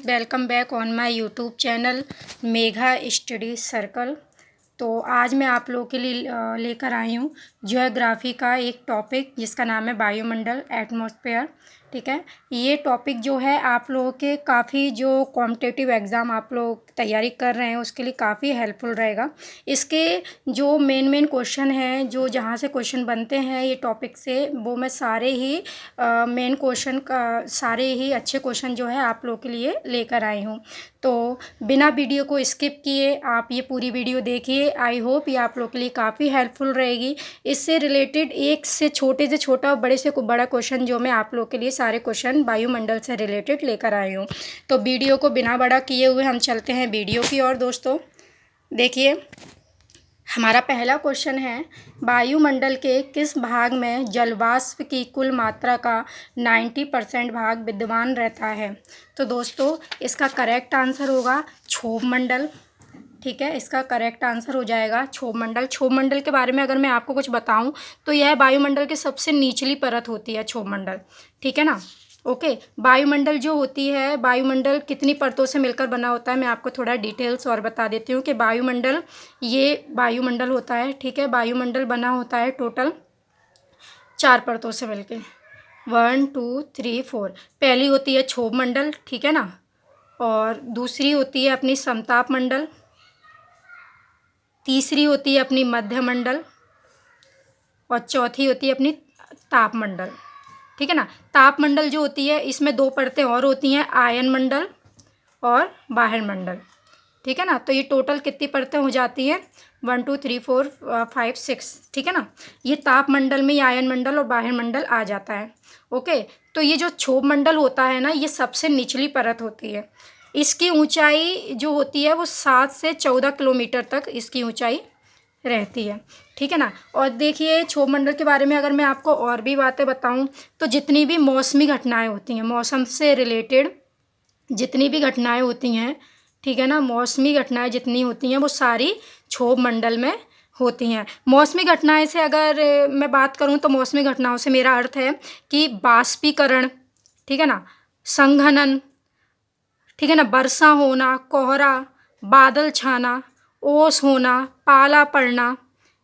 Welcome back on my YouTube channel Megha study circle. तो आज मैं आप लोगों के लिए लेकर आई हूँ ज्योग्राफी का एक टॉपिक जिसका नाम है वायुमंडल एटमॉस्फेयर। ठीक है, ये टॉपिक जो है आप लोगों के काफ़ी जो कॉम्पिटिटिव एग्ज़ाम आप लोग तैयारी कर रहे हैं उसके लिए काफ़ी हेल्पफुल रहेगा। इसके जो मेन क्वेश्चन हैं, जो जहाँ से क्वेश्चन बनते हैं ये टॉपिक से, वो मैं सारे ही मेन क्वेश्चन का सारे ही अच्छे क्वेश्चन जो है आप लोग के लिए लेकर आई हूँ। तो बिना वीडियो को स्किप किए आप ये पूरी वीडियो देखिए। आई होप ये आप लोग के लिए काफ़ी हेल्पफुल रहेगी। इससे रिलेटेड एक से छोटा और बड़े से बड़ा क्वेश्चन जो मैं आप लोग के लिए सारे क्वेश्चन वायुमंडल से रिलेटेड लेकर आई हूँ। तो वीडियो को बिना बड़ा किए हुए हम चलते हैं वीडियो की ओर। दोस्तों देखिए, हमारा पहला क्वेश्चन है, वायुमंडल के किस भाग में जलवाष्प की कुल मात्रा का 90% भाग विद्यमान रहता है? तो दोस्तों इसका करेक्ट आंसर होगा क्षोभ मंडल। ठीक है, इसका करेक्ट आंसर हो जाएगा क्षोभ मंडल। क्षोभ मंडल के बारे में अगर मैं आपको कुछ बताऊं तो यह वायुमंडल की सबसे निचली परत होती है क्षोभ मंडल। ठीक है ना। ओके, वायुमंडल जो होती है, वायुमंडल कितनी परतों से मिलकर बना होता है, मैं आपको थोड़ा डिटेल्स और बता देती हूँ कि वायुमंडल, ये वायुमंडल होता है। ठीक है, वायुमंडल बना होता है टोटल 4 परतों से मिलके, 1 2 3 4। पहली होती है क्षोभ मंडल, ठीक है ना, और दूसरी होती है अपनी समताप मंडल, तीसरी होती है अपनी मध्य मंडल, और चौथी होती है अपनी तापमंडल। ठीक है ना। तापमंडल जो होती है इसमें 2 परतें और होती हैं, आयन मंडल और बाह्य मंडल। ठीक है ना। तो ये टोटल कितनी परतें हो जाती हैं? 1 2 3 4 5 6। ठीक है ना। ये तापमंडल में ये आयन मंडल और बाह्य मंडल आ जाता है। ओके, तो ये जो क्षोभ मंडल होता है ना, ये सबसे निचली परत होती है। इसकी ऊंचाई जो होती है वो 7 से 14 किलोमीटर तक इसकी ऊंचाई रहती है। ठीक है ना। और देखिए, क्षोभ मंडल के बारे में अगर मैं आपको और भी बातें बताऊं तो जितनी भी मौसमी घटनाएं होती हैं, मौसम से रिलेटेड जितनी भी घटनाएं होती हैं, ठीक है ना, मौसमी घटनाएं जितनी होती हैं वो सारी क्षोभ मंडल में होती हैं। मौसमी घटनाएं से अगर मैं बात करूं तो मौसमी घटनाओं से मेरा अर्थ है कि बाष्पीकरण, ठीक है ना, संघनन, ठीक है ना, वर्षा होना, कोहरा, बादल छाना, ओस होना, पाला पड़ना,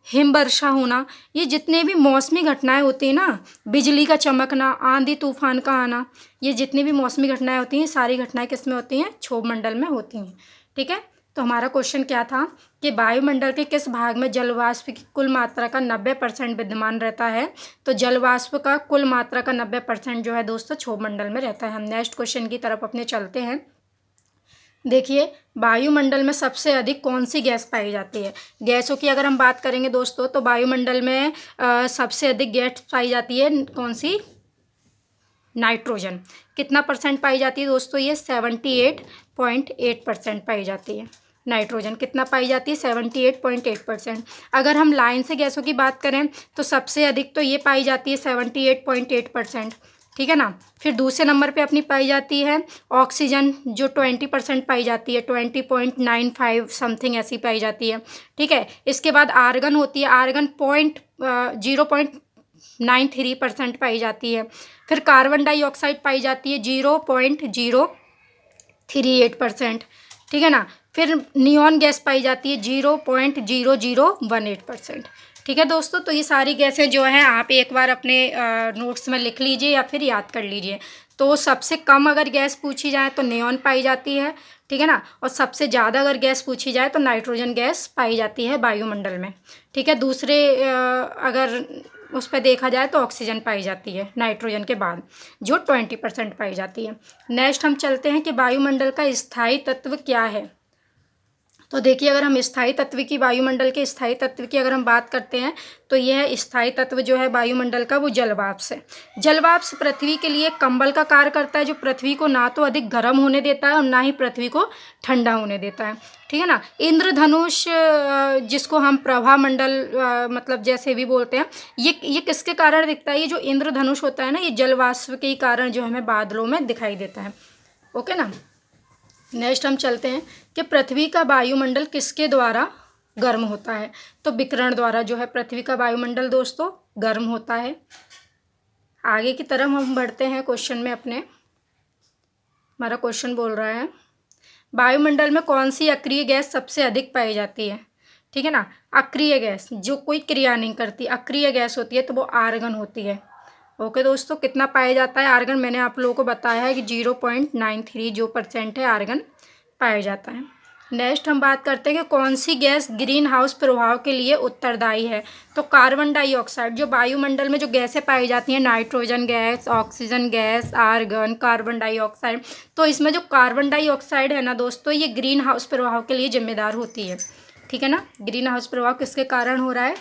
हिमवर्षा होना, ये जितने भी मौसमी घटनाएं होती हैं ना, बिजली का चमकना, आंधी तूफान का आना, ये जितनी भी मौसमी घटनाएं होती हैं, सारी घटनाएं किस में होती हैं? क्षोभ मंडल में होती हैं। ठीक है, तो हमारा क्वेश्चन क्या था कि वायुमंडल के किस भाग में जलवाष्प की कुल मात्रा का 90% विद्यमान रहता है? तो जलवाष्प का कुल मात्रा का 90% जो है दोस्तों क्षोभ मंडल में रहता है। हम नेक्स्ट क्वेश्चन की तरफ अपने चलते हैं। देखिए, वायुमंडल में सबसे अधिक कौन सी गैस पाई जाती है? गैसों की अगर हम बात करेंगे दोस्तों तो वायुमंडल में सबसे अधिक गैस पाई जाती है कौन सी? नाइट्रोजन। कितना परसेंट पाई जाती है दोस्तों? ये 78.8% पाई जाती है। नाइट्रोजन कितना पाई जाती है? 78.8%। अगर हम लाइन से गैसों की बात करें तो सबसे अधिक तो ये पाई जाती है 78.8%। ठीक है ना। फिर दूसरे नंबर पे अपनी पाई जाती है ऑक्सीजन, जो 20% पाई जाती है, 20.95 समथिंग ऐसी पाई जाती है। ठीक है, इसके बाद आर्गन होती है, आर्गन 0.93% पाई जाती है। फिर कार्बन डाइऑक्साइड पाई जाती है 0.038%। ठीक है ना। फिर नियॉन गैस पाई जाती है 0.0018%। ठीक है दोस्तों, तो ये सारी गैसें जो हैं आप एक बार अपने नोट्स में लिख लीजिए या फिर याद कर लीजिए। तो सबसे कम अगर गैस पूछी जाए तो नियॉन पाई जाती है, ठीक है ना, और सबसे ज़्यादा अगर गैस पूछी जाए तो नाइट्रोजन गैस पाई जाती है वायुमंडल में। ठीक है, दूसरे अगर उस पर देखा जाए तो ऑक्सीजन पाई जाती है नाइट्रोजन के बाद, जो 20% पाई जाती है। नेक्स्ट हम चलते हैं कि वायुमंडल का स्थायी तत्व क्या है। तो देखिए, अगर हम स्थायी तत्व की, वायुमंडल के स्थायी तत्व की अगर हम बात करते हैं तो यह स्थायी तत्व जो है वायुमंडल का वो जलवाष्प है। जलवाष्प पृथ्वी के लिए कंबल का कार्य करता है, जो पृथ्वी को ना तो अधिक गर्म होने देता है और ना ही पृथ्वी को ठंडा होने देता है। ठीक है ना। इंद्रधनुष, जिसको हम प्रभा मंडल मतलब जैसे भी बोलते हैं, ये किसके कारण दिखता है? ये जो इंद्रधनुष होता है ना, ये जलवाष्प के कारण जो हमें बादलों में दिखाई देता है। ओके ना। नेक्स्ट हम चलते हैं कि पृथ्वी का वायुमंडल किसके द्वारा गर्म होता है? तो विकिरण द्वारा जो है पृथ्वी का वायुमंडल दोस्तों गर्म होता है। आगे की तरफ हम बढ़ते हैं क्वेश्चन में अपने। हमारा क्वेश्चन बोल रहा है वायुमंडल में कौन सी अक्रिय गैस सबसे अधिक पाई जाती है। ठीक है ना, अक्रिय गैस जो कोई क्रिया नहीं करती, अक्रिय गैस होती है तो वो आर्गन होती है। ओके दोस्तों, कितना पाया जाता है आर्गन, मैंने आप लोगों को बताया है कि 0.93 जो % है आर्गन पाया जाता है। नेक्स्ट हम बात करते हैं कि कौन सी गैस ग्रीन हाउस प्रभाव के लिए उत्तरदायी है। तो कार्बन डाइऑक्साइड, जो वायुमंडल में जो गैसें पाई जाती हैं, nitrogen gas, oxygen gas, argon, carbon dioxide, तो इसमें जो कार्बन डाइऑक्साइड है ना दोस्तों, ये ग्रीन हाउस प्रभाव के लिए जिम्मेदार होती है। ठीक है ना, ग्रीन हाउस प्रभाव किसके कारण हो रहा है,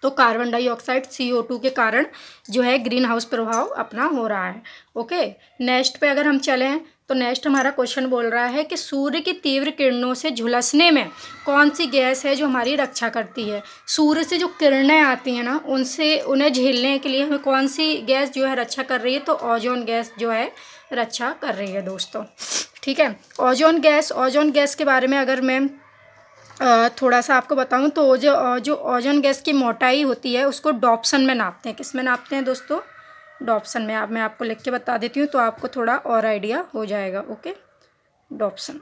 तो कार्बन डाइऑक्साइड CO2 के कारण जो है ग्रीन हाउस प्रभाव अपना हो रहा है। ओके, नेक्स्ट पे अगर हम चलें तो नेक्स्ट हमारा क्वेश्चन बोल रहा है कि सूर्य की तीव्र किरणों से झुलसने में कौन सी गैस है जो हमारी रक्षा करती है। सूर्य से जो किरणें आती हैं ना, उनसे उन्हें झेलने के लिए हमें कौन सी गैस जो है रक्षा कर रही है, तो ओजोन गैस जो है रक्षा कर रही है दोस्तों। ठीक है, ओजोन गैस के बारे में अगर मैं थोड़ा सा आपको बताऊं तो जो ओजोन गैस की मोटाई होती है उसको डॉप्सन में नापते हैं। किस में नापते हैं दोस्तों, डॉप्सन में। मैं आपको लिख के बता देती हूँ तो आपको थोड़ा और आइडिया हो जाएगा। ओके, डॉप्सन,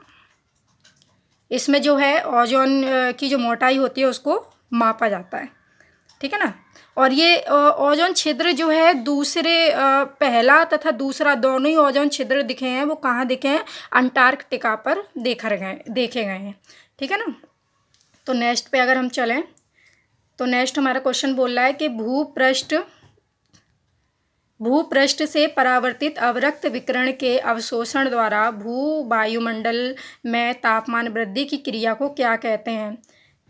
इसमें जो है ओजोन की जो मोटाई होती है उसको मापा जाता है। ठीक है ना, और ये ओजोन छिद्र जो है दूसरे पहला तथा दूसरा दोनों ही ओजोन छिद्र दिखे हैं, वो कहाँ दिखे हैं, अंटार्कटिका पर देखे गए हैं। ठीक है ना, तो नेक्स्ट पे अगर हम चलें तो नेक्स्ट हमारा क्वेश्चन बोल रहा है कि भूपृष्ठ से परावर्तित अवरक्त विकिरण के अवशोषण द्वारा वायुमंडल में तापमान वृद्धि की क्रिया को क्या कहते हैं।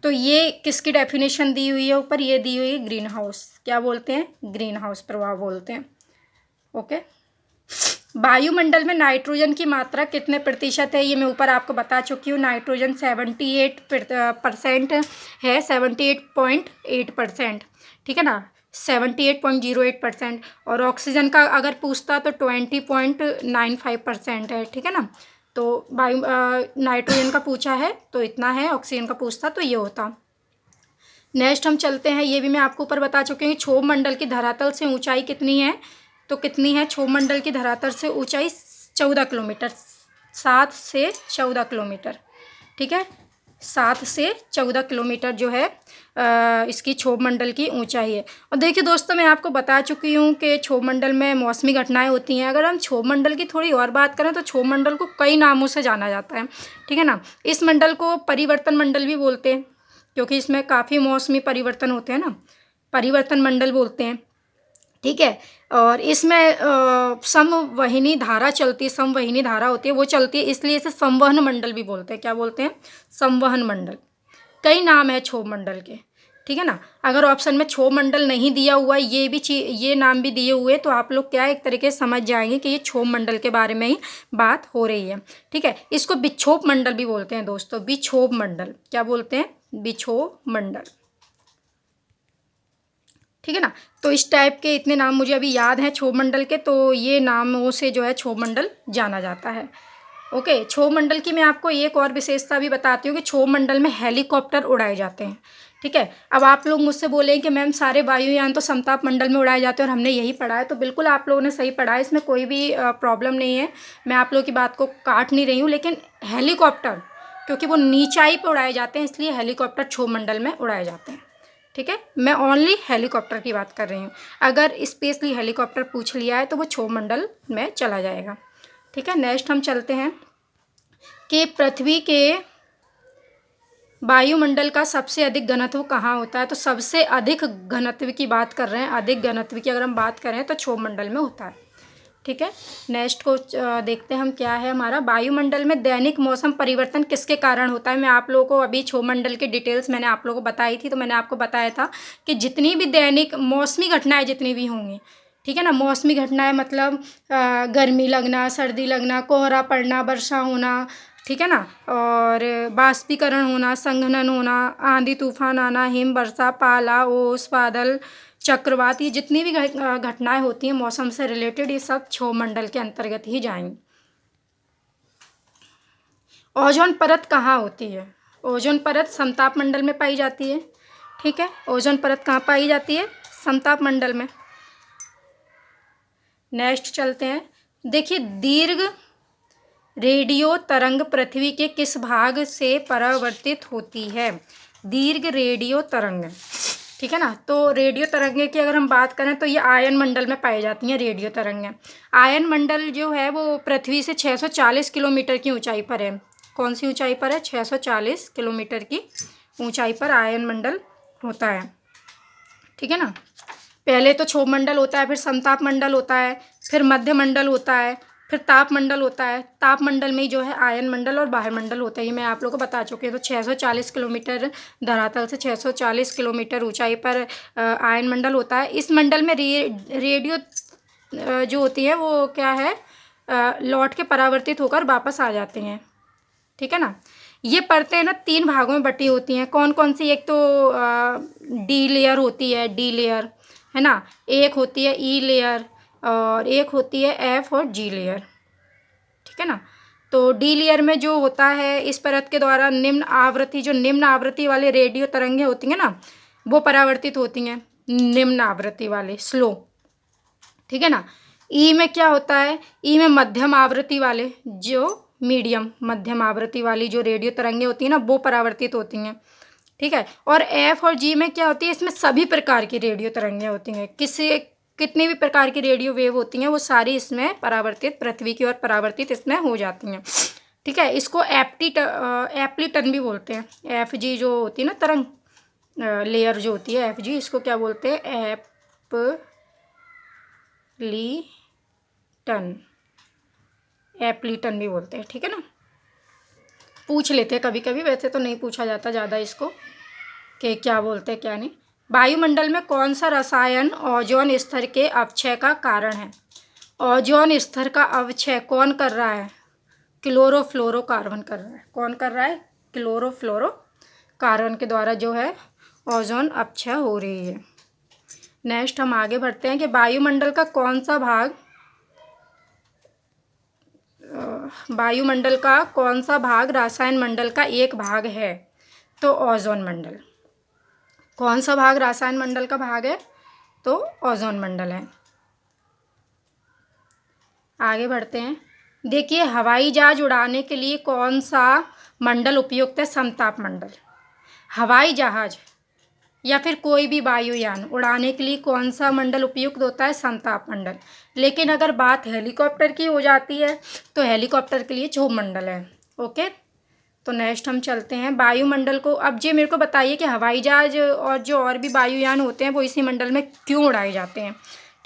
तो ये किसकी डेफिनेशन दी हुई है ऊपर, ये दी हुई है ग्रीन हाउस, क्या बोलते हैं, ग्रीन हाउस प्रभाव बोलते हैं। ओके, वायुमंडल में नाइट्रोजन की मात्रा कितने प्रतिशत है, ये मैं ऊपर आपको बता चुकी हूँ। नाइट्रोजन 78% है, 78.8%। ठीक है ना, 78.08%। और ऑक्सीजन का अगर पूछता तो 20.95% है। ठीक है ना, तो नाइट्रोजन का पूछा है तो इतना है, ऑक्सीजन का पूछता तो ये होता। नेक्स्ट हम चलते हैं, ये भी मैं आपको ऊपर बता चुकी हूँ। क्षोभ मंडल की धरातल से ऊंचाई कितनी है, तो कितनी है, क्षोभ मंडल की धरातल से ऊंचाई 14 किलोमीटर, 7 से 14 किलोमीटर। ठीक है, 7 से 14 किलोमीटर जो है इसकी क्षोभ मंडल की ऊंचाई है। और देखिए दोस्तों, मैं आपको बता चुकी हूँ कि क्षोभ मंडल में मौसमी घटनाएं होती हैं। अगर हम क्षोभ मंडल की थोड़ी और बात करें तो क्षोभ मंडल को कई नामों से जाना जाता है। ठीक है ना, इस मंडल को परिवर्तन मंडल भी बोलते हैं क्योंकि इसमें काफ़ी मौसमी परिवर्तन होते हैं ना, परिवर्तन मंडल बोलते हैं। ठीक है, और इसमें समवहिनी धारा चलती है, समवहिनी धारा होती है वो चलती है, इसलिए इसे संवहन मंडल भी बोलते हैं। क्या बोलते हैं, संवहन मंडल। कई नाम है क्षोभ मंडल के। ठीक है ना, अगर ऑप्शन में क्षोभ मंडल नहीं दिया हुआ, ये नाम भी दिए हुए, तो आप लोग क्या एक तरीके से समझ जाएंगे कि ये क्षोभ मंडल के बारे में ही बात हो रही है। ठीक है, इसको विक्षोभ मंडल भी बोलते हैं दोस्तों, विक्षोभ मंडल। क्या बोलते हैं, विक्षोभ मंडल। ठीक है ना, तो इस टाइप के इतने नाम मुझे अभी याद हैं क्षोभ मंडल के, तो ये नामों से जो है क्षोभ मंडल जाना जाता है। ओके, क्षोभ मंडल की मैं आपको एक और विशेषता भी बताती हूँ कि क्षोभ मंडल में हेलीकॉप्टर उड़ाए जाते हैं। ठीक है, अब आप लोग मुझसे बोले कि मैम सारे वायुयान तो समताप मंडल में उड़ाए जाते हैं और हमने यही पढ़ा है, तो बिल्कुल आप लोगों ने सही पढ़ा है, इसमें कोई भी प्रॉब्लम नहीं है। मैं आप लोगों की बात को काट नहीं रही हूँ, लेकिन हेलीकॉप्टर क्योंकि वो नीचाई पर उड़ाए जाते हैं, इसलिए हेलीकॉप्टर क्षोभ मंडल में उड़ाए जाते हैं। ठीक है, मैं ओनली हेलीकॉप्टर की बात कर रही हूँ। अगर स्पेशली हेलीकॉप्टर पूछ लिया है तो वो क्षोभ मंडल में चला जाएगा। ठीक है, नेक्स्ट हम चलते हैं कि पृथ्वी के वायुमंडल का सबसे अधिक घनत्व कहाँ होता है। तो सबसे अधिक घनत्व की बात कर रहे हैं, अधिक घनत्व की अगर हम बात करें तो क्षोभ मंडल में होता है। ठीक है, नेक्स्ट को देखते हैं हम, क्या है हमारा, वायुमंडल में दैनिक मौसम परिवर्तन किसके कारण होता है। मैं आप लोगों को अभी क्षोभ मंडल की डिटेल्स मैंने आप लोगों को बताई थी, तो मैंने आपको बताया था कि जितनी भी दैनिक मौसमी घटनाएं जितनी भी होंगी, ठीक है ना, मौसमी घटनाएं मतलब गर्मी लगना, सर्दी लगना, कोहरा पड़ना, वर्षा होना, ठीक है ना, और बाष्पीकरण होना, संघनन होना, आंधी तूफान आना, हिम वर्षा, पाला, ओस, बादल, चक्रवात, ये जितनी भी घटनाएं होती हैं मौसम से रिलेटेड, ये सब क्षोभ मंडल के अंतर्गत ही जाएंगी। ओजोन परत कहाँ होती है, ओजोन परत समताप मंडल में पाई जाती है। ठीक है, ओजोन परत कहाँ पाई जाती है, समताप मंडल में। नेक्स्ट चलते हैं, देखिए रेडियो तरंग पृथ्वी के किस भाग से परावर्तित होती है? दीर्घ रेडियो तरंग, ठीक है ना। तो रेडियो तरंगे की अगर हम बात करें तो ये आयन मंडल में पाई जाती हैं रेडियो तरंगें। आयन मंडल जो है वो पृथ्वी से 640 किलोमीटर की ऊंचाई पर है। कौन सी ऊंचाई पर है? 640 किलोमीटर की ऊंचाई पर आयन मंडल होता है, ठीक है ना। पहले तो क्षोभ मंडल होता है, फिर समताप मंडल होता है, फिर मध्य मंडल होता है, फिर ताप मंडल होता है। ताप मंडल में ही जो है आयन मंडल और बाह्य मंडल होता है, ये मैं आप लोगों को बता चुकी हूँ। तो 640 किलोमीटर धरातल से 640 किलोमीटर ऊंचाई पर आयन मंडल होता है। इस मंडल में रेडियो जो होती है वो क्या है, लौट के परावर्तित होकर वापस आ जाते हैं, ठीक है ना। ये परतें ना 3 भागों में बटी होती हैं। कौन कौन सी? एक तो डी लेयर होती है, डी लेयर है ना, एक होती है ई लेयर और एक होती है एफ और जी लेयर, ठीक है ना। तो डी लेयर में जो होता है, इस परत के द्वारा निम्न आवृत्ति वाले रेडियो तरंगें होती हैं ना, वो परावर्तित होती हैं, निम्न आवृत्ति वाले स्लो, ठीक है ना। ई में क्या होता है? ई में मध्यम आवृत्ति वाले, जो मध्यम आवृत्ति वाली जो रेडियो तरंगें होती हैं ना, वो परावर्तित होती हैं, ठीक है। और एफ और जी में क्या होती है? इसमें सभी प्रकार की रेडियो तरंगें होती हैं। कितनी भी प्रकार की रेडियो वेव होती हैं वो सारी इसमें परावर्तित, पृथ्वी की ओर परावर्तित इसमें हो जाती हैं, ठीक है। इसको एप्लीटन भी बोलते हैं। एफ जी जो होती है ना तरंग लेयर जो होती है एफ जी, इसको क्या बोलते हैं? एप्लीटन भी बोलते हैं, ठीक है ना। पूछ लेते हैं कभी कभी, वैसे तो नहीं पूछा जाता ज़्यादा इसको कि क्या बोलते हैं क्या नहीं। वायुमंडल में कौन सा रसायन ओजोन स्तर के अवक्षय का कारण है? ओजोन स्तर का अवक्षय कौन कर रहा है? क्लोरोफ्लोरोकार्बन कर रहा है। कौन कर रहा है? क्लोरोफ्लोरोकार्बन के द्वारा जो है ओजोन अवक्षय हो रही है। नेक्स्ट हम आगे बढ़ते हैं कि वायुमंडल का कौन सा भाग रासायन मंडल का एक भाग है? तो ओजोन मंडल। कौन सा भाग रासायन मंडल का भाग है? तो ओजोन मंडल है। आगे बढ़ते हैं। देखिए, हवाई जहाज उड़ाने के लिए कौन सा मंडल उपयुक्त है? समताप मंडल। हवाई जहाज या फिर कोई भी वायुयान उड़ाने के लिए कौन सा मंडल उपयुक्त होता है? समताप मंडल। लेकिन अगर बात हेलीकॉप्टर की हो जाती है तो हेलीकॉप्टर के लिए क्षोभ मंडल है, ओके। तो नेक्स्ट हम चलते हैं वायुमंडल को। अब जी मेरे को बताइए कि हवाई जहाज और जो और भी वायुयान होते हैं वो इसी मंडल में क्यों उड़ाए जाते हैं,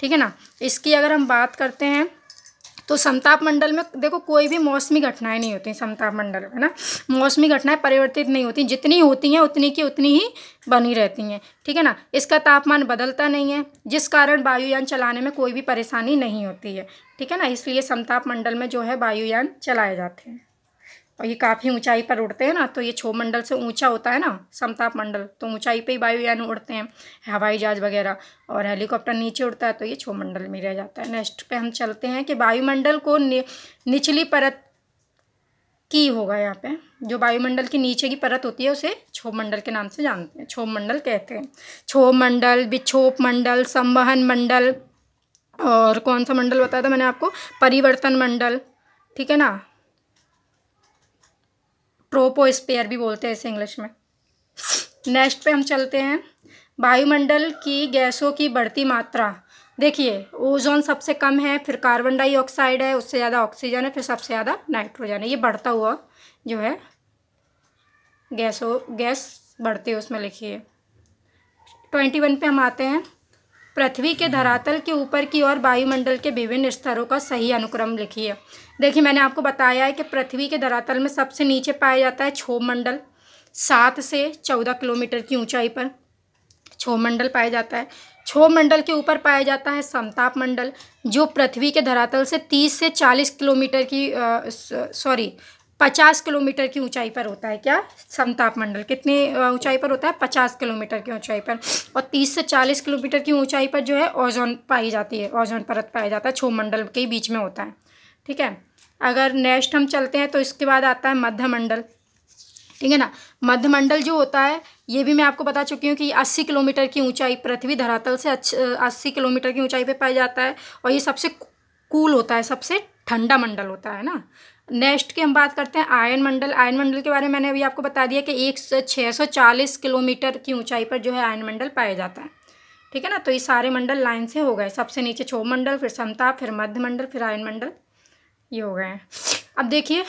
ठीक है ना। इसकी अगर हम बात करते हैं तो समताप मंडल में देखो कोई भी मौसमी घटनाएं नहीं होती समताप मंडल में ना, मौसमी घटनाएं परिवर्तित नहीं होती, जितनी होती हैं उतनी की उतनी ही बनी रहती हैं, ठीक है ना। इसका तापमान बदलता नहीं है, जिस कारण वायुयान चलाने में कोई भी परेशानी नहीं होती है, ठीक है ना। इसलिए समताप मंडल में जो है वायुयान चलाए जाते हैं। और ये काफ़ी ऊंचाई पर उड़ते हैं ना, तो ये क्षोभ मंडल से ऊंचा होता है ना समताप मंडल, तो ऊंचाई पे ही वायुयान उड़ते हैं, हवाई जहाज वगैरह। और हेलीकॉप्टर नीचे उड़ता है तो ये क्षोभ मंडल में रह जाता है। नेक्स्ट पे हम चलते हैं कि वायुमंडल को निचली परत की होगा यहाँ पे, जो वायुमंडल की नीचे की परत होती है उसे क्षोभ मंडल के नाम से जानते हैं, क्षोभ मंडल कहते हैं। क्षोभ मंडल, विक्षोभ मंडल, संवहन मंडल, और कौन सा मंडल बताया था मैंने आपको? परिवर्तन मंडल, ठीक है ना। ट्रोपोस्फीयर भी बोलते हैं इसे इंग्लिश में। नेक्स्ट पे हम चलते हैं वायुमंडल की गैसों की बढ़ती मात्रा। देखिए, ओजोन सबसे कम है, फिर कार्बन डाइऑक्साइड है, उससे ज़्यादा ऑक्सीजन है, फिर सबसे ज़्यादा नाइट्रोजन है। ये बढ़ता हुआ जो है गैस बढ़ती है उसमें लिखिए। 21 पे हम आते हैं। पृथ्वी के धरातल के ऊपर की ओर वायुमंडल के विभिन्न स्तरों का सही अनुक्रम लिखिए। देखिए, मैंने आपको बताया है कि पृथ्वी के धरातल में सबसे नीचे पाया जाता है क्षोभ मंडल, 7 से 14 किलोमीटर की ऊंचाई पर क्षोभ मंडल पाया जाता है। क्षोभ मंडल के ऊपर पाया जाता है समताप मंडल, जो पृथ्वी के धरातल से 30 से 40 किलोमीटर की 50 किलोमीटर की ऊंचाई पर होता है। क्या? समताप मंडल कितनी ऊंचाई पर होता है? 50 किलोमीटर की ऊंचाई पर। और 30 से 40 किलोमीटर की ऊंचाई पर जो है ओजोन पाई जाती है, ओजोन परत पाया जाता है, क्षोभ मंडल के ही बीच में होता है, ठीक है। अगर नेक्स्ट हम चलते हैं तो इसके बाद आता है मध्यमंडल, ठीक है ना। मध्यमंडल जो होता है ये भी मैं आपको बता चुकी हूँ कि 80 किलोमीटर की ऊंचाई, पृथ्वी धरातल से 80 किलोमीटर की ऊंचाई पे पाया जाता है। और ये सबसे कूल होता है, सबसे ठंडा मंडल होता है ना। नेक्स्ट की हम बात करते हैं आयन मंडल। आयन मंडल के बारे में मैंने अभी आपको बता दिया कि 640 किलोमीटर की ऊंचाई पर जो है आयन मंडल पाया जाता है। ठीक है ना। तो ये सारे मंडल लाइन से हो गए, सबसे नीचे क्षोभ मंडल, फिर समताप, फिर मध्य मंडल, फिर आयन मंडल, ये हो गए हैं। अब देखिए,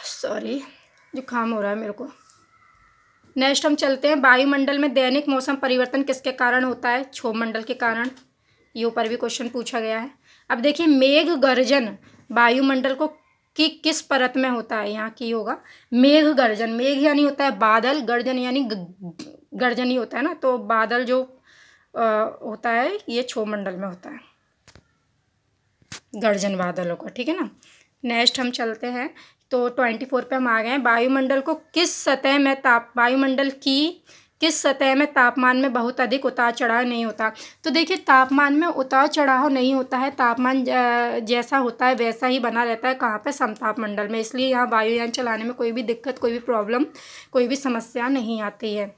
सॉरी जुकाम हो रहा है मेरे को। नेक्स्ट हम चलते हैं, वायुमंडल में दैनिक मौसम परिवर्तन किसके कारण होता है? क्षोभ मंडल के कारण। ये ऊपर भी क्वेश्चन पूछा गया है। अब देखिए, मेघ गर्जन वायुमंडल को की किस परत में होता है? यहाँ की होगा मेघ गर्जन। मेघ यानी होता है बादल, गर्जन यानी गर्जन ही होता है ना, तो बादल जो होता है ये क्षोभ मंडल में होता है, गर्जन बादलों का। ठीक है ना। नेक्स्ट हम चलते हैं, तो 24 पे हम आ गए हैं। वायुमंडल को किस सतह में वायुमंडल की किस सतह में तापमान में बहुत अधिक उतार चढ़ाव नहीं होता? तो देखिए, तापमान में उतार चढ़ाव नहीं होता है, तापमान जैसा होता है वैसा ही बना रहता है। कहाँ पे? समताप मंडल में। इसलिए यहाँ वायुयान चलाने में कोई भी दिक्कत, कोई भी प्रॉब्लम, कोई भी समस्या नहीं आती है।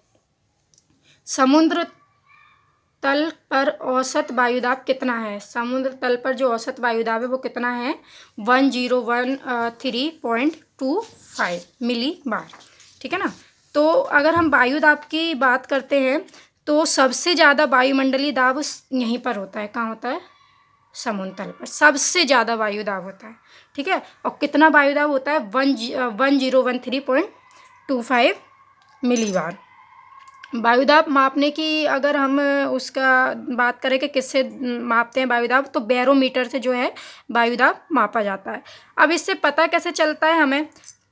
समुद्र तल पर औसत वायुदाब कितना है? समुद्र तल पर जो औसत वायुदाब है वो कितना है? 1013.25 मिली बार। ठीक है ना। तो अगर हम वायुदाब की बात करते हैं तो सबसे ज़्यादा वायुमंडलीय दाब यहीं पर होता है। कहाँ होता है? समुद्र तल पर सबसे ज़्यादा वायुदाब होता है। ठीक है। और कितना वायुदाब होता है? 1013.25 मिली बार। वायुदाब मापने की अगर हम उसका बात करें कि किससे मापते हैं वायुदाब, तो बैरोमीटर से जो है वायुदाब मापा जाता है। अब इससे पता कैसे चलता है हमें?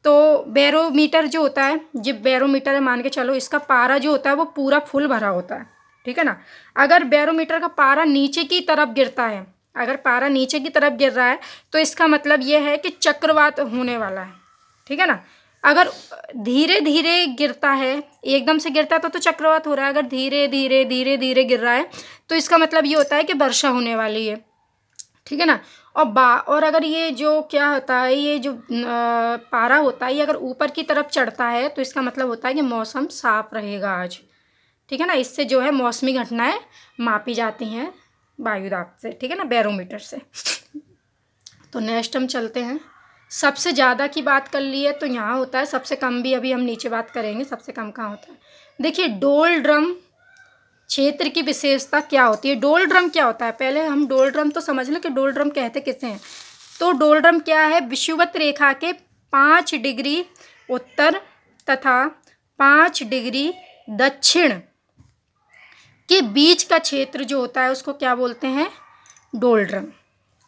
तो बैरोमीटर जो होता है, जब बैरोमीटर है, मान के चलो इसका पारा जो होता है वो पूरा फुल भरा होता है। ठीक है ना। अगर बैरोमीटर का पारा नीचे की तरफ गिरता है, अगर पारा नीचे की तरफ गिर रहा है तो इसका मतलब ये है कि चक्रवात होने वाला है। ठीक है ना। अगर धीरे धीरे गिरता है, एकदम से गिरता है तो चक्रवात हो रहा है। अगर धीरे धीरे धीरे धीरे गिर रहा है तो इसका मतलब ये होता है कि वर्षा होने वाली है। ठीक है ना। और अगर ये जो क्या होता है, ये जो पारा होता है, ये अगर ऊपर की तरफ चढ़ता है तो इसका मतलब होता है कि मौसम साफ रहेगा आज। ठीक है ना। इससे जो है मौसमी घटनाएं मापी जाती हैं वायुदाब से। ठीक है ना, बैरोमीटर से। तो नेक्स्ट हम चलते हैं, सबसे ज़्यादा की बात कर ली है तो यहाँ होता है, सबसे कम भी अभी हम नीचे बात करेंगे, सबसे कम कहाँ होता है। देखिए, डोल ड्रम क्षेत्र की विशेषता क्या होती है? डोल ड्रम क्या होता है? पहले हम डोल ड्रम तो समझ लें कि डोल ड्रम कहते किसे हैं। तो डोल ड्रम क्या है? विषुवत रेखा के 5 डिग्री उत्तर तथा 5 डिग्री दक्षिण के बीच का क्षेत्र जो होता है उसको क्या बोलते हैं? डोल ड्रम।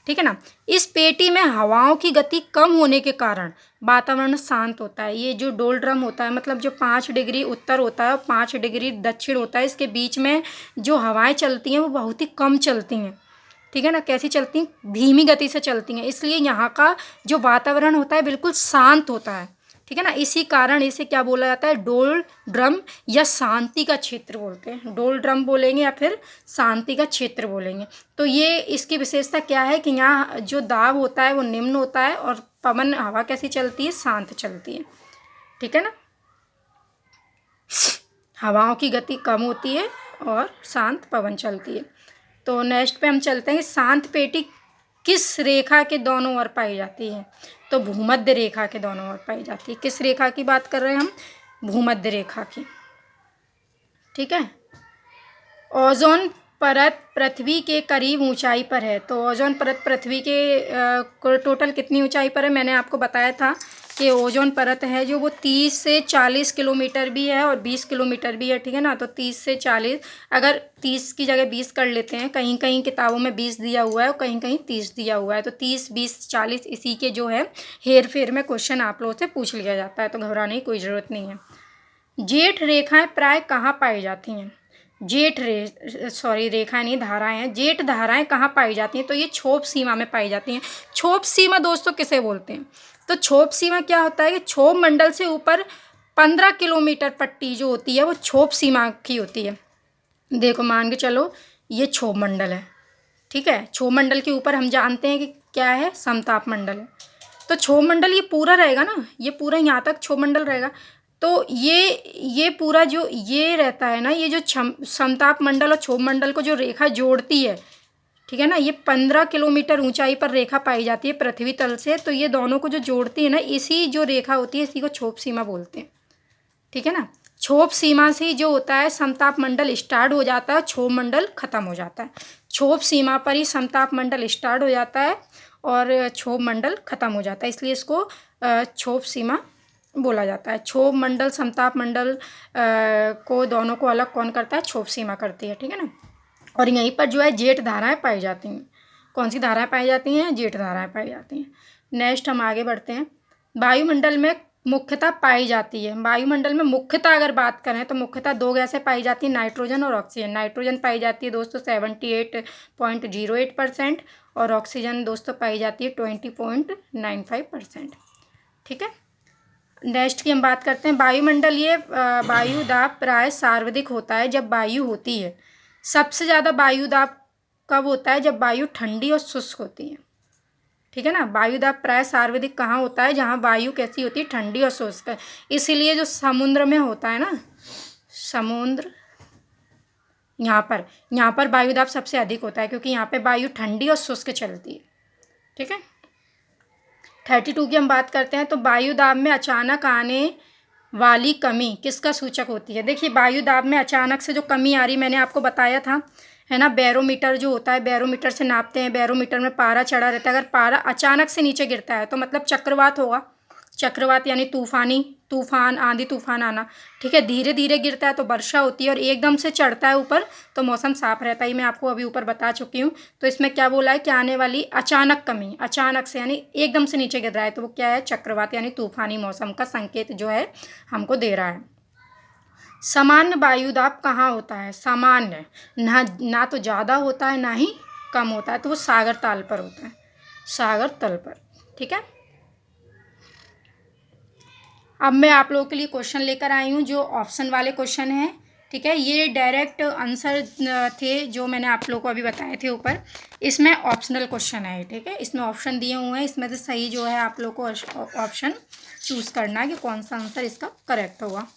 ठीक है ना। इस पेटी में हवाओं की गति कम होने के कारण वातावरण शांत होता है। ये जो डोल ड्रम होता है, मतलब जो 5 डिग्री उत्तर होता है और 5 डिग्री दक्षिण होता है, इसके बीच में जो हवाएं चलती हैं वो बहुत ही कम चलती हैं। ठीक है ना। कैसी चलती हैं? धीमी गति से चलती हैं। इसलिए यहाँ का जो वातावरण होता है बिल्कुल शांत होता है। ठीक है ना। इसी कारण इसे क्या बोला जाता है? डोल ड्रम या शांति का क्षेत्र बोलते हैं। डोल ड्रम बोलेंगे या फिर शांति का क्षेत्र बोलेंगे। तो ये इसकी विशेषता क्या है कि यहाँ जो दाब होता है वो निम्न होता है और पवन हवा कैसी चलती है? शांत चलती है। ठीक है ना। हवाओं की गति कम होती है और शांत पवन चलती है। तो नेक्स्ट पे हम चलते हैं, शांत पेटी किस रेखा के दोनों ओर पाई जाती है? तो भूमध्य रेखा के दोनों ओर पाई जाती है। किस रेखा की बात कर रहे हैं हम? भूमध्य रेखा की। ठीक है। ओजोन परत पृथ्वी के करीब ऊंचाई पर है। तो ओजोन परत पृथ्वी के टोटल कितनी ऊंचाई पर है? मैंने आपको बताया था कि ओजोन परत है जो वो 30 से 40 किलोमीटर भी है और 20 किलोमीटर भी है। ठीक है ना। तो 30 से 40, अगर 30 की जगह 20 कर लेते हैं, कहीं कहीं किताबों में 20 दिया हुआ है और कहीं कहीं 30 दिया हुआ है, तो 30, 20, 40 इसी के जो है हेर फेर में क्वेश्चन आप लोगों से पूछ लिया जाता है, तो घबराने की कोई ज़रूरत नहीं है। जेठ रेखाएं प्राय कहाँ पाई जाती हैं? रेखाएं नहीं, धाराएं हैं। जेठ धाराएं कहाँ पाई जाती हैं? तो ये क्षोभ सीमा में पाई जाती हैं। क्षोभ सीमा दोस्तों किसे बोलते हैं? तो क्षोभ सीमा क्या होता है कि क्षोभ मंडल से ऊपर 15 किलोमीटर पट्टी जो होती है वो क्षोभ सीमा की होती है। देखो, मान के चलो ये क्षोभ मंडल है। ठीक है। क्षोभ मंडल के ऊपर हम जानते हैं कि क्या है? समताप मंडल है। तो क्षोभ मंडल ये पूरा रहेगा ना, ये पूरा यहाँ तक क्षोभ मंडल रहेगा। तो ये पूरा जो ये रहता है ना, ये जो समताप मंडल और क्षोभ मंडल को जो रेखा जोड़ती है, ठीक है ना। ये 15 किलोमीटर ऊंचाई पर रेखा पाई जाती है पृथ्वी तल से। तो ये दोनों को जो जोड़ती है ना, इसी जो रेखा होती है इसी को क्षोभ सीमा बोलते हैं, ठीक है ना। क्षोभ सीमा से जो होता है समताप मंडल स्टार्ट हो जाता है, क्षोभ मंडल खत्म हो जाता है। क्षोभ सीमा पर ही समताप मंडल स्टार्ट हो जाता है और क्षोभ मंडल खत्म हो जाता है, इसलिए इसको क्षोभ सीमा बोला जाता है। क्षोभ मंडल समताप मंडल को दोनों को अलग कौन करता है? क्षोभ सीमा करती है, ठीक है ना। और यहीं पर जो है जेठ धाराएं पाई जाती हैं। कौन सी धाराएं पाई जाती हैं? जेठ धाराएं पाई जाती हैं। नेक्स्ट हम आगे बढ़ते हैं। वायुमंडल में मुख्यतः पाई जाती है, वायुमंडल में मुख्यतः अगर बात करें तो मुख्यतः दो गैसें पाई जाती हैं, नाइट्रोजन और ऑक्सीजन। नाइट्रोजन पाई जाती है दोस्तों 78.08% और ऑक्सीजन दोस्तों पाई जाती है 20.95%, ठीक है। नेक्स्ट की हम बात करते हैं। वायुमंडल ये वायु दाब प्राय सर्वाधिक होता है जब वायु होती है। सबसे ज़्यादा वायु दाब कब होता है? जब वायु ठंडी और शुष्क होती है, ठीक है ना। वायु दाब प्राय सर्वाधिक कहाँ होता है? जहाँ वायु कैसी होती है? ठंडी और शुष्क। इसीलिए जो समुद्र में होता है ना, समुद्र, यहाँ पर वायु दाब सबसे अधिक होता है क्योंकि यहाँ पे वायु ठंडी और शुष्क चलती है, ठीक है। 32 की हम बात करते हैं। तो वायु दाब में अचानक आने वाली कमी किसका सूचक होती है? देखिए वायु दाब में अचानक से जो कमी आ रही, मैंने आपको बताया था, है ना। बैरोमीटर जो होता है, बैरोमीटर से नापते हैं, बैरोमीटर में पारा चढ़ा रहता है। अगर पारा अचानक से नीचे गिरता है तो मतलब चक्रवात होगा। चक्रवात यानी तूफान, आंधी तूफान आना, ठीक है। धीरे धीरे गिरता है तो वर्षा होती है और एकदम से चढ़ता है ऊपर तो मौसम साफ रहता है। मैं आपको अभी ऊपर बता चुकी हूँ। तो इसमें क्या बोला है कि आने वाली अचानक कमी, अचानक से यानी एकदम से नीचे गिर रहा है तो वो क्या है? चक्रवात यानी तूफानी मौसम का संकेत जो है हमको दे रहा है। सामान्य वायु दाब कहाँ होता है? सामान्य, ना तो ज़्यादा होता है ना ही कम होता है, तो वो सागर ताल पर होता है, सागर तल पर, ठीक है। अब मैं आप लोगों के लिए क्वेश्चन लेकर आई हूँ जो ऑप्शन वाले क्वेश्चन हैं, ठीक है। ये डायरेक्ट आंसर थे जो मैंने आप लोगों को अभी बताए थे ऊपर। इसमें ऑप्शनल क्वेश्चन है, ठीक है। इसमें ऑप्शन दिए हुए हैं, इसमें से सही जो है आप लोग को ऑप्शन चूज़ करना है कि कौन सा आंसर इसका करेक्ट होगा।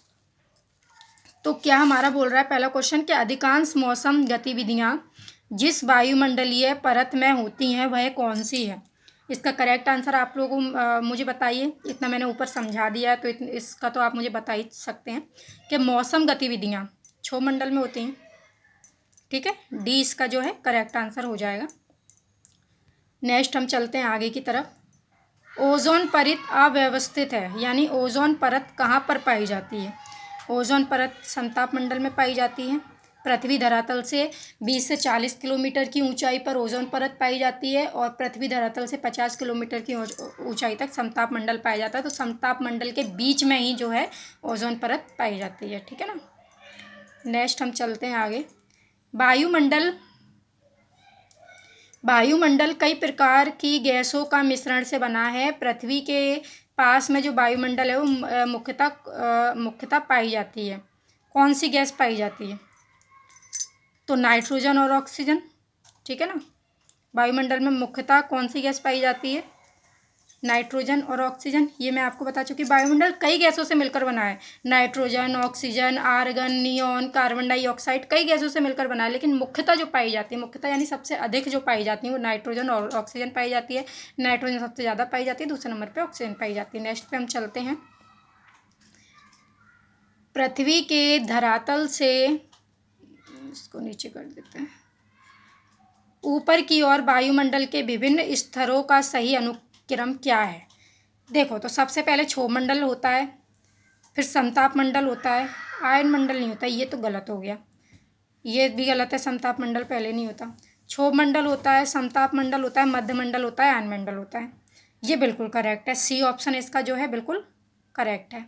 तो क्या हमारा बोल रहा है पहला क्वेश्चन कि अधिकांश मौसम गतिविधियाँ जिस वायुमंडलीय परत में होती हैं वह कौन सी है? इसका करेक्ट आंसर आप लोगों को मुझे बताइए। इतना मैंने ऊपर समझा दिया है तो इसका तो आप मुझे बता ही सकते हैं कि मौसम गतिविधियाँ क्षोभमंडल में होती हैं, ठीक है। डी इसका जो है करेक्ट आंसर हो जाएगा। नेक्स्ट हम चलते हैं आगे की तरफ। ओजोन परत अव्यवस्थित है, यानी ओजोन परत कहाँ पर पाई जाती है? ओजोन परत समताप मंडल में पाई जाती है। पृथ्वी धरातल से 20 से 40 किलोमीटर की ऊंचाई पर ओजोन परत पाई जाती है और पृथ्वी धरातल से 50 किलोमीटर की ऊंचाई तक समताप मंडल पाया जाता है। तो समताप मंडल के बीच में ही जो है ओजोन परत पाई जाती है, ठीक है ना। नेक्स्ट हम चलते हैं आगे। वायुमंडल कई प्रकार की गैसों का मिश्रण से बना है। पृथ्वी के पास में जो वायुमंडल है वो मुख्यतः पाई जाती है। कौन सी गैस पाई जाती है? तो नाइट्रोजन और ऑक्सीजन, ठीक है ना। वायुमंडल में मुख्यतः कौन सी गैस पाई जाती है? नाइट्रोजन और ऑक्सीजन। ये मैं आपको बता चुकी। वायुमंडल कई गैसों से मिलकर बना है। Nitrogen, oxygen, argon, neon, carbon dioxide, कई गैसों से मिलकर बना है। लेकिन मुख्यतः जो पाई जाती है, मुख्यतः यानी सबसे अधिक जो पाई जाती है वो नाइट्रोजन और ऑक्सीजन पाई जाती है। नाइट्रोजन सबसे ज़्यादा पाई जाती है, दूसरे नंबर पर ऑक्सीजन पाई जाती है। नेक्स्ट पे हम चलते हैं। पृथ्वी के धरातल से, इसको नीचे कर देते हैं, ऊपर की ओर वायुमंडल के विभिन्न स्तरों का सही अनुक्रम क्या है? देखो तो सबसे पहले क्षोभमंडल होता है, फिर समताप मंडल होता है, आयन मंडल नहीं होता। ये तो गलत हो गया, ये भी गलत है। समताप मंडल पहले नहीं होता। क्षोभमंडल होता है, समताप मंडल होता है, मध्य मंडल होता है, आयन मंडल होता है। ये बिल्कुल करेक्ट है। सी ऑप्शन इसका जो है बिल्कुल करेक्ट है।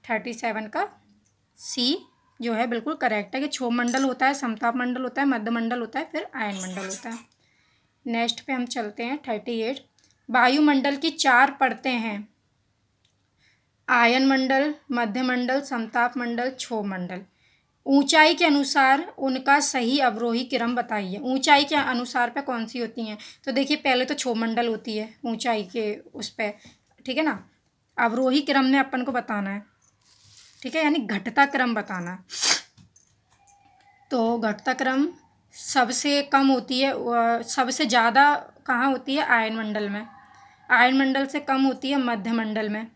37 का सी जो है बिल्कुल करेक्ट है कि क्षोभमंडल होता है, समताप मंडल होता है, मध्य मंडल होता है, फिर आयन मंडल होता है। नेक्स्ट पे हम चलते हैं 38। वायुमंडल की 4 परतें हैं, आयन मंडल, मध्य मंडल, समताप मंडल, क्षोभमंडल। ऊंचाई के अनुसार उनका सही अवरोही क्रम बताइए। ऊंचाई के अनुसार पे कौन सी होती हैं? तो देखिए पहले तो क्षोभमंडल होती है ऊंचाई के उस पर, ठीक है ना। अवरोही क्रम में अपन को बताना है, ठीक है, यानी घटता क्रम बताना है। तो घटता क्रम सबसे कम होती है, सबसे ज़्यादा कहाँ होती है? आयन मंडल में। आयन मंडल से कम होती है मध्य मंडल में।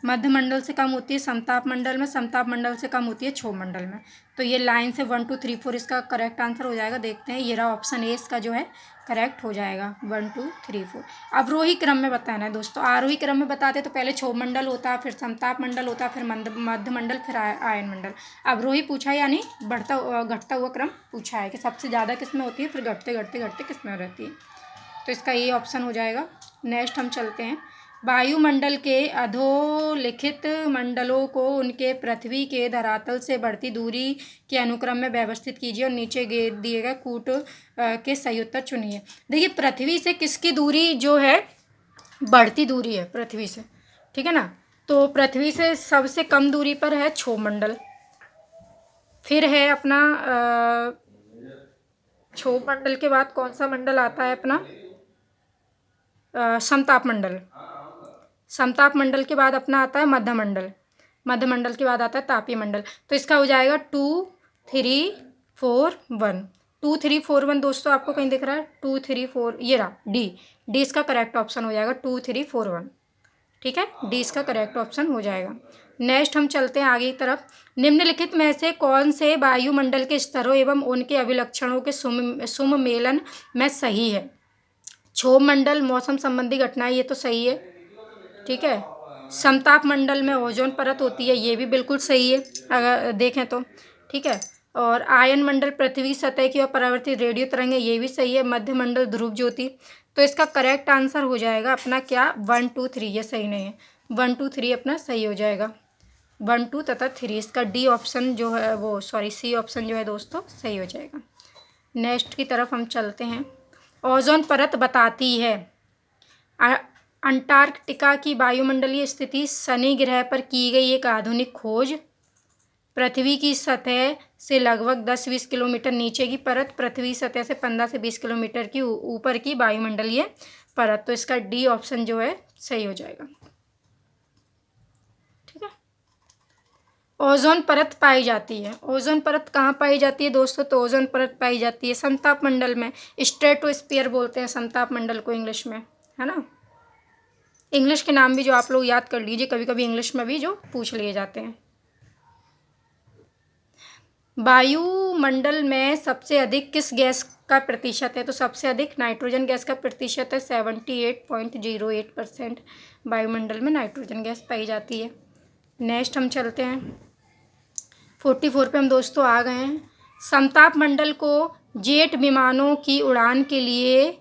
मध्य मंडल से कम होती है समताप मंडल में। समताप मंडल से कम होती है क्षोभ मंडल में। तो ये लाइन से 1 2 3 4 इसका करेक्ट आंसर हो जाएगा। देखते हैं, ये रहा ऑप्शन ए इसका जो है करेक्ट हो जाएगा 1 2 3 4। अवरोही क्रम में बताना है दोस्तों। आरोही क्रम में बताते तो पहले क्षोभ मंडल होता, फिर समताप मंडल होता, फिर मध्य मंडल, फिर आयन मंडल। अवरोही पूछा यानी बढ़ता घटता हुआ क्रम पूछा है कि सबसे ज़्यादा किस में होती है, फिर घटते घटते घटते किस में रहती है। तो इसका ये ऑप्शन हो जाएगा। नेक्स्ट हम चलते हैं, वायुमंडल के अधोलिखित मंडलों को उनके पृथ्वी के धरातल से बढ़ती दूरी के अनुक्रम में व्यवस्थित कीजिए और नीचे दिए गए कूट के सही उत्तर चुनिए। देखिए, पृथ्वी से किसकी दूरी जो है बढ़ती दूरी है पृथ्वी से, ठीक है ना। तो पृथ्वी से सबसे कम दूरी पर है क्षोभ मंडल, फिर है अपना क्षोभ मंडल के बाद कौन सा मंडल आता है अपना? समताप मंडल। समताप मंडल के बाद अपना आता है मध्य मंडल। मध्य मंडल के बाद आता है तापीय मंडल। तो इसका हो जाएगा 2 3 4 1। 2 3 4 1 दोस्तों आपको कहीं दिख रहा है? 2 3 4, ये रहा डी। डी इसका करेक्ट ऑप्शन हो जाएगा 2 3 4 1, ठीक है। डी इसका करेक्ट ऑप्शन हो जाएगा। नेक्स्ट हम चलते हैं आगे की तरफ। निम्नलिखित में से कौन से वायुमंडल के स्तरों एवं उनके अभिलक्षणों के सुमेलन में सही है? क्षोभ मंडल मौसम संबंधी घटनाएं, ये तो सही है, ठीक है। समताप मंडल में ओजोन परत होती है, ये भी बिल्कुल सही है अगर देखें तो, ठीक है। और आयन मंडल पृथ्वी सतह की ओर परावर्तित रेडियो तरंगें, ये भी सही है। मध्य मंडल ध्रुव ज्योति। तो इसका करेक्ट आंसर हो जाएगा अपना क्या? 1 2 3, ये सही नहीं है। 1 2 3 अपना सही हो जाएगा। 1 2 तथा 3 इसका डी ऑप्शन जो है वो सी ऑप्शन जो है दोस्तों सही हो जाएगा। नेक्स्ट की तरफ हम चलते हैं। ओजोन परत बताती है अंटार्कटिका की वायुमंडलीय स्थिति। शनि ग्रह पर की गई एक आधुनिक खोज। पृथ्वी की सतह से लगभग 10-20 किलोमीटर नीचे की परत। पृथ्वी सतह से 15 से 20 किलोमीटर की ऊपर की वायुमंडलीय परत। तो इसका डी ऑप्शन जो है सही हो जाएगा, ठीक है। ओजोन परत पाई जाती है। ओजोन परत कहाँ पाई जाती है दोस्तों? तो ओजोन परत पाई जाती है समताप मंडल में। स्ट्रेटोस्फीयर बोलते हैं समताप मंडल को इंग्लिश में, है ना। इंग्लिश के नाम भी जो आप लोग याद कर लीजिए, कभी कभी इंग्लिश में भी जो पूछ लिए जाते हैं। वायुमंडल में सबसे अधिक किस गैस का प्रतिशत है? तो सबसे अधिक नाइट्रोजन गैस का प्रतिशत है। 78.08% वायुमंडल में नाइट्रोजन गैस पाई जाती है। नेक्स्ट हम चलते हैं 44 पे हम दोस्तों आ गए हैं। समताप मंडल को जेट विमानों की उड़ान के लिए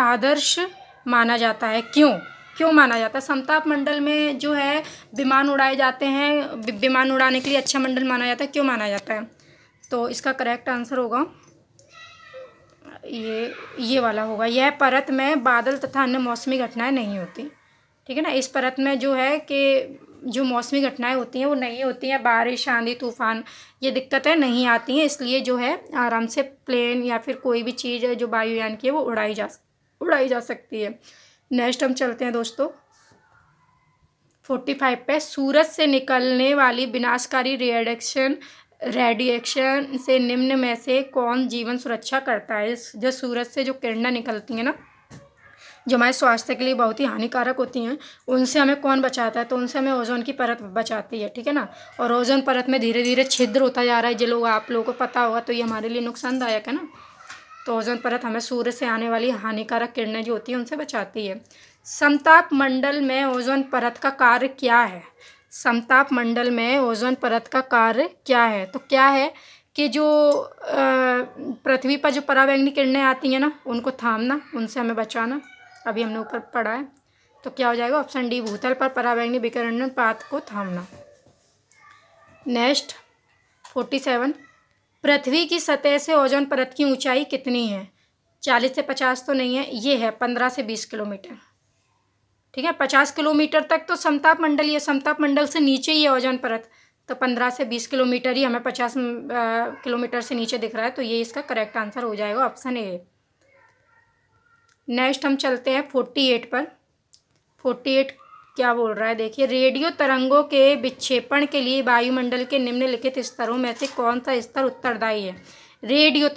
आदर्श माना जाता है। क्यों माना जाता है? समताप मंडल में जो है विमान उड़ाए जाते हैं, विमान उड़ाने के लिए अच्छा मंडल माना जाता है। क्यों माना जाता है? तो इसका करेक्ट आंसर होगा ये वाला होगा। यह परत में बादल तथा अन्य मौसमी घटनाएं नहीं होती, ठीक है ना। इस परत में जो है कि जो मौसमी घटनाएं होती हैं वो नहीं होती हैं। बारिश, आंधी, तूफान, ये दिक्कतें नहीं आती हैं। इसलिए जो है आराम से प्लेन या फिर कोई भी चीज़ जो वायुयान की है वो उड़ाई जा सकती है। नेक्स्ट हम चलते हैं दोस्तों 45 पे। सूरज से निकलने वाली विनाशकारी रेडिएशन से निम्न में से कौन जीवन सुरक्षा करता है? जो सूरज से जो किरणें निकलती हैं ना, जो हमारे स्वास्थ्य के लिए बहुत ही हानिकारक होती हैं, उनसे हमें कौन बचाता है? तो उनसे हमें ओजोन की परत बचाती है, ठीक है ना। और ओजोन परत में धीरे धीरे छिद्र होता जा रहा है, जो लोग आप लोगों को पता होगा, तो ये हमारे लिए नुकसानदायक है ना। तो ओजोन परत हमें सूर्य से आने वाली हानिकारक किरणें जो होती हैं उनसे बचाती है। समताप मंडल में ओजोन परत का कार्य क्या है? समताप मंडल में ओजोन परत का कार्य क्या है? तो क्या है कि जो पृथ्वी पर जो पराबैंगनी किरणें आती हैं ना, उनको थामना, उनसे हमें बचाना। अभी हमने ऊपर पढ़ा है। तो क्या हो जाएगा? ऑप्शन डी, भूतल पर पराबैंगनी विकिरण पाथ को थामना। नेक्स्ट 47। पृथ्वी की सतह से ओजोन परत की ऊंचाई कितनी है? 40 से 50 तो नहीं है, ये है 15 से 20 किलोमीटर, ठीक है। 50 किलोमीटर तक तो समताप मंडल ही है, समताप मंडल से नीचे ही है ओजोन परत। तो 15 से 20 किलोमीटर ही हमें 50 किलोमीटर से नीचे दिख रहा है। तो ये इसका करेक्ट आंसर हो जाएगा, ऑप्शन ए। नेक्स्ट हम चलते हैं 48 पर। 48 क्या बोल रहा है देखिए। रेडियो तरंगों के विक्षेपण के लिए वायुमंडल के निम्नलिखित स्तरों में से कौन सा स्तर उत्तरदायी है? रेडियो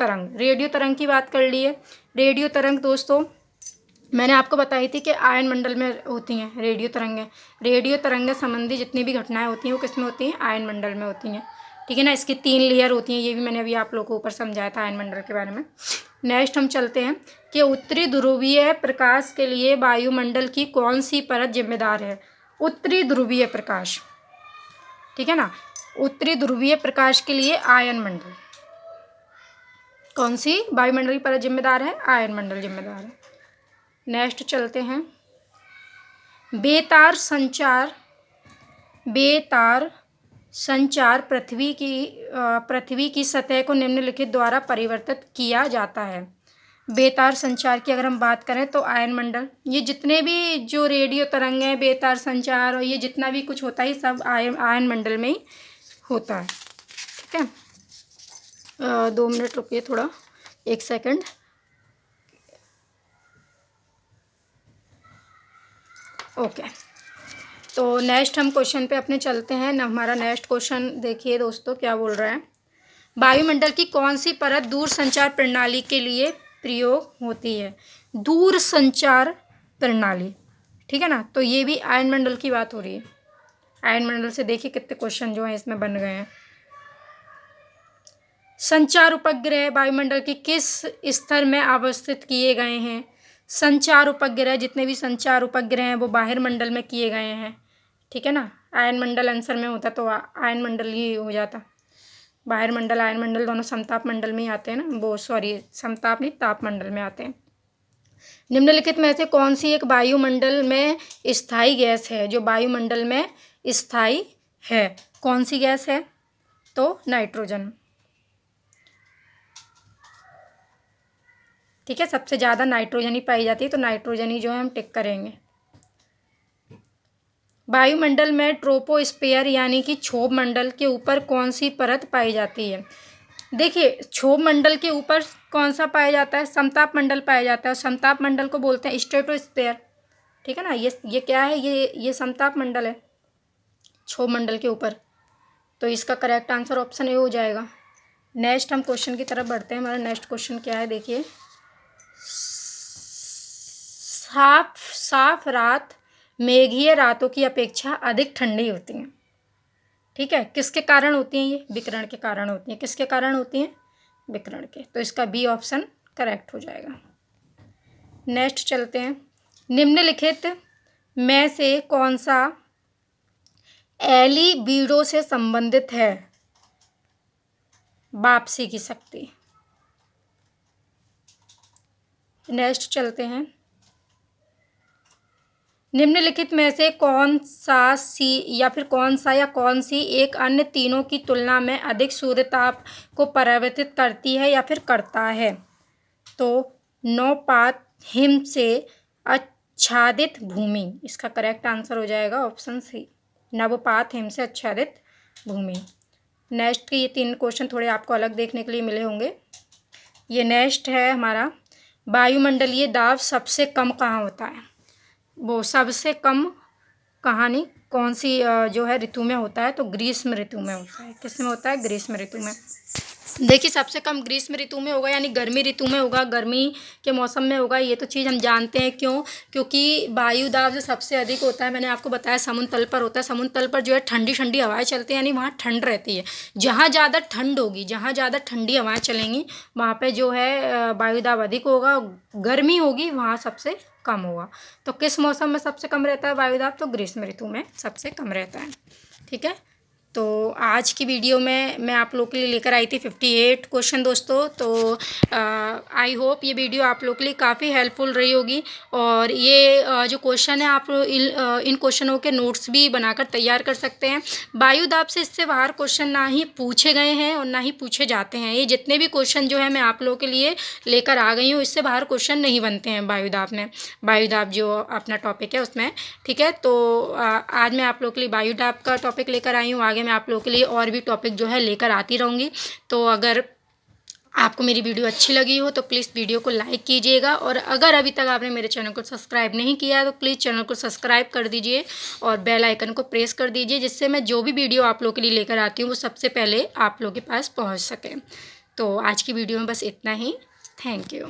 तरंग की बात कर ली है। रेडियो तरंग दोस्तों मैंने आपको बताई थी कि आयन मंडल में होती हैं रेडियो तरंग संबंधी जितनी भी घटनाएं होती हैं वो किस में होती हैं, आयन मंडल में होती हैं। ठीक है ना। इसकी 3 लेयर होती हैं, ये भी मैंने अभी आप लोगों को ऊपर समझाया था आयन मंडल के बारे में। नेक्स्ट हम चलते हैं कि उत्तरी ध्रुवीय प्रकाश के लिए वायुमंडल की कौन सी परत जिम्मेदार है। उत्तरी ध्रुवीय प्रकाश, ठीक है ना, उत्तरी ध्रुवीय प्रकाश के लिए आयन मंडल, कौन सी वायुमंडल की परत जिम्मेदार है, आयन मंडल जिम्मेदार है। नेक्स्ट चलते हैं, बेतार संचार पृथ्वी की सतह को निम्नलिखित द्वारा परिवर्तित किया जाता है। बेतार संचार की अगर हम बात करें तो आयन मंडल, ये जितने भी जो रेडियो तरंग है, बेतार संचार और ये जितना भी कुछ होता है सब आयन मंडल में ही होता है। ठीक है। 2 मिनट रुकिए, थोड़ा 1 सेकंड। ओके, तो नेक्स्ट हम क्वेश्चन पे अपने चलते हैं ना। हमारा नेक्स्ट क्वेश्चन देखिए दोस्तों क्या बोल रहा है, वायुमंडल की कौन सी परत दूर संचार प्रणाली के लिए प्रयोग होती है। दूर संचार प्रणाली, ठीक है ना, तो ये भी आयन मंडल की बात हो रही है। आयन मंडल से देखिए कितने क्वेश्चन जो हैं इसमें बन गए हैं। संचार उपग्रह वायुमंडल के किस स्तर में अवस्थित किए गए हैं। संचार उपग्रह, जितने भी संचार उपग्रह हैं वो बाहर मंडल में किए गए हैं। ठीक है ना। आयन मंडल आंसर में होता तो आयन मंडल ही हो जाता। बाहर मंडल आयन मंडल दोनों समताप मंडल में ही आते हैं ना, वो सॉरी समताप नहीं ताप मंडल में आते हैं। निम्नलिखित में से कौन सी एक वायुमंडल में स्थायी गैस है, जो वायुमंडल में स्थायी है। कौन सी गैस है, तो नाइट्रोजन। ठीक है, सबसे ज़्यादा नाइट्रोजन ही पाई जाती है, तो नाइट्रोजन ही जो है हम टिक करेंगे। वायुमंडल में ट्रोपोस्फेयर यानी कि क्षोभ मंडल के ऊपर कौन सी परत पाई जाती है। देखिए क्षोभ मंडल के ऊपर कौन सा पाया जाता है, समताप मंडल पाया जाता है, और समताप मंडल को बोलते हैं स्ट्रेटोस्फेयर। ठीक है ना, ये क्या है, ये समताप मंडल है क्षोभ मंडल के ऊपर, तो इसका करेक्ट आंसर ऑप्शन ए हो जाएगा। नेक्स्ट हम क्वेश्चन की तरफ बढ़ते हैं। हमारा नेक्स्ट क्वेश्चन क्या है, देखिए साफ रात मेघीय रातों की अपेक्षा अधिक ठंडी होती हैं। ठीक है, किसके कारण होती हैं, ये विकिरण के कारण होती हैं। किसके कारण होती हैं, विकिरण के, तो इसका बी ऑप्शन करेक्ट हो जाएगा। नेक्स्ट चलते हैं, निम्नलिखित में से कौन सा एलिबिडो से संबंधित है। वापसी की शक्ति। नेक्स्ट चलते हैं, निम्नलिखित में से कौन सी एक अन्य तीनों की तुलना में अधिक सूर्यताप को परावर्तित करती है या फिर करता है। तो नवपात हिम से आच्छादित भूमि, इसका करेक्ट आंसर हो जाएगा ऑप्शन सी, नवपात हिम से आच्छादित भूमि। नेक्स्ट के ये 3 क्वेश्चन थोड़े आपको अलग देखने के लिए मिले होंगे। ये नेक्स्ट है हमारा, वायुमंडलीय दाब सबसे कम कहाँ होता है। वो सबसे कम कहानी कौन सी जो है ऋतु में होता है, तो ग्रीष्म ऋतु में होता है। किस में होता है, ग्रीष्म ऋतु में। देखिए सबसे कम ग्रीष्म ऋतु में होगा, यानी गर्मी ऋतु में होगा, गर्मी के मौसम में होगा। ये तो चीज़ हम जानते हैं, क्यों, क्योंकि वायु दाब जो सबसे अधिक होता है, मैंने आपको बताया समुद्र तल पर होता है। समुद्र तल पर जो है ठंडी ठंडी हवाएं चलती हैं, यानी वहाँ ठंड रहती है। जहाँ ज़्यादा ठंड होगी, जहाँ ज़्यादा ठंडी हवाएं चलेंगी वहाँ पर जो है वायु दाब अधिक होगा। गर्मी होगी वहाँ सबसे कम होगा। तो किस मौसम में सबसे कम रहता है वायु दाब, तो ग्रीष्म ऋतु में सबसे कम रहता है। ठीक है, तो आज की वीडियो में मैं आप लोग के लिए लेकर आई थी 58 क्वेश्चन दोस्तों। तो आई होप ये वीडियो आप लोग के लिए काफ़ी हेल्पफुल रही होगी। और ये जो क्वेश्चन है आप इन क्वेश्चनों के नोट्स भी बनाकर तैयार कर सकते हैं। वायु दाब से इससे बाहर क्वेश्चन ना ही पूछे गए हैं और ना ही पूछे जाते हैं। ये जितने भी क्वेश्चन जो है मैं आप लोगों के लिए लेकर आ गई हूँ, इससे बाहर क्वेश्चन नहीं बनते हैं वायु दाब में, वायु दाब जो अपना टॉपिक है उसमें। ठीक है, तो आज मैं आप लोग के लिए वायु दाब का टॉपिक लेकर आई हूँ। आगे मैं आप लोगों के लिए और भी टॉपिक जो है लेकर आती रहूँगी। तो अगर आपको मेरी वीडियो अच्छी लगी हो तो प्लीज़ वीडियो को लाइक कीजिएगा, और अगर अभी तक आपने मेरे चैनल को सब्सक्राइब नहीं किया है तो प्लीज़ चैनल को सब्सक्राइब कर दीजिए और बेल आइकन को प्रेस कर दीजिए, जिससे मैं जो भी वीडियो आप लोगों के लिए लेकर आती हूँ वो सबसे पहले आप लोगों के पास पहुँच सके। तो आज की वीडियो में बस इतना ही। Thank you.